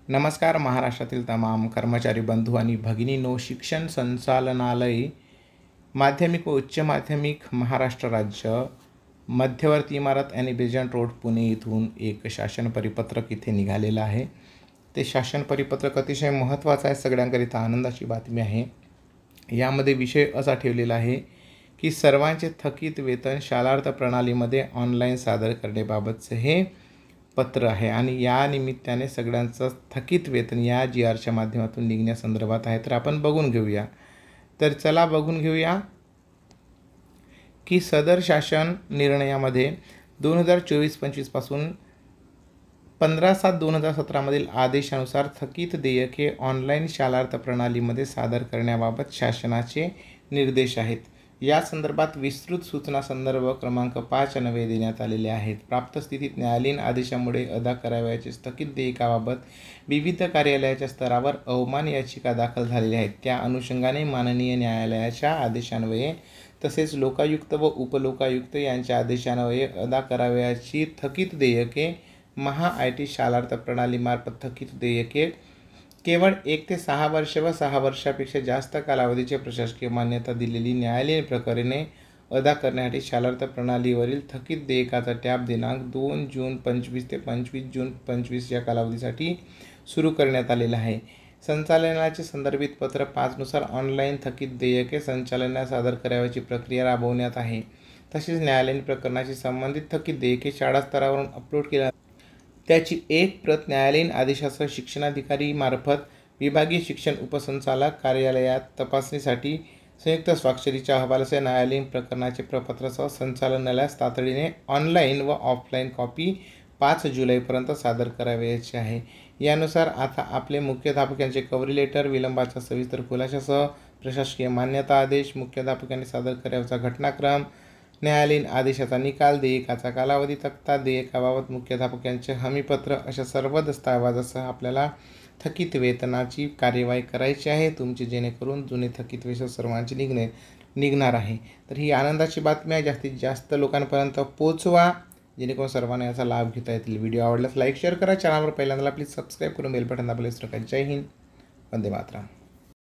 नमस्कार. महाराष्ट्रातील तमाम कर्मचारी बंधू आणि भगिनींनो, शिक्षण संचालनालय माध्यमिक व उच्च माध्यमिक महाराष्ट्र राज्य मध्यवर्ती इमारत आणि बेजंट रोड पुणे इथून एक शासन परिपत्रक इथे निघालेलं आहे. ते शासन परिपत्रक अतिशय महत्त्वाचं आहे, सगळ्यांकरिता आनंदाची बातमी आहे. यामध्ये विषय असा ठेवलेला आहे की सर्वांचे थकीत वेतन शालार्थ प्रणालीमध्ये ऑनलाईन सादर करण्याबाबतचे हे पत्र आहे आणि या निमित्ताने सगळ्यांचं थकीत वेतन या GRच्या माध्यमातून निघण्यासंदर्भात आहे. तर आपण बघून घेऊया. तर चला बघून घेऊया की सदर शासन निर्णयामध्ये 2024-25 पासून 15/7/2017 मधील आदेशानुसार थकीत देयके ऑनलाईन शालार्थ प्रणालीमध्ये सादर करण्याबाबत शासनाचे निर्देश आहेत. या संदर्भात विस्तृत सूचना संदर्भ क्रमांक 5 अन्वये देण्यात आलेले आहेत. प्राप्त स्थितीत न्यायालयीन आदेशामुळे अदा करावयाचे स्थगित देयकाबाबत विविध कार्यालयाच्या स्तरावर अवमान याचिका दाखल झालेल्या आहेत. त्या अनुषंगाने माननीय न्यायालयाच्या आदेशान्वये तसेच लोकायुक्त व उपलोकायुक्त यांच्या आदेशान्वये अदा करावयाची थकीत देयके महा-IT शालार्थ प्रणालीमार्फत थकीत देयके केवळ 1 ते 6 वर्षे व 6 वर्षापेक्षा जास्त कालावधीचे प्रशासकीय मान्यता दिलेली न्यायालयीन प्रकरणे अदा करण्यासाठी शालार्थ प्रणालीवरील थकीत देयकाचा टॅब दिनांक 2 जून 25 ते 25 जून 25 या कालावधीसाठी सुरू करण्यात आलेला आहे. संचालनाचे संदर्भित पत्र 5 नुसार ऑनलाईन थकीत देयके संचालनास सादर करावयाची प्रक्रिया राबवण्यात आहे. तसेच न्यायालयीन प्रकरणाशी संबंधित थकीत देयके शाळा स्तरावरून अपलोड केल्या त्याची एक प्रत न्यायालयीन आदेशासह शिक्षणाधिकारी मार्फत विभागीय शिक्षण उपसंचालक कार्यालयात तपासणीसाठी संयुक्त स्वाक्षरीच्या अहवालासह न्यायालयीन प्रकरणाचे प्रपत्रासह संचालनालयास तातडीने ऑनलाईन व ऑफलाईन कॉपी 5 जुलैपर्यंत सादर करावयाची आहे. यानुसार आता आपले मुख्याध्यापकांचे कव्हरी लेटर, विलंबाचा सविस्तर खुलाशासह प्रशासकीय मान्यता आदेश, मुख्याध्यापकांनी सादर करावयाचा घटनाक्रम, न्यायालयीन आदेशाचा निकाल, देयकाचा कालावधी तक्ता, देयकाबाबत मुख्याध्यापकांचे हमीपत्र अशा सर्व दस्तऐवजासह आपल्याला थकीत वेतनाची कार्यवाही करायची आहे तुमची, जेणेकरून जुने थकीत वेतन सर्वांचे निघणार आहे. तर ही आनंदाची बातमी आहे. जास्तीत जास्त लोकांपर्यंत पोहोचवा जेणेकरून सर्वांना याचा लाभ घेता येतील. व्हिडिओ आवडल्यास लाईक शेअर करा. चॅनलवर पहिल्यांदा प्लीज सबस्क्राईब करून बेल बटन दाबले. जय हिंद, वंदे मातरम.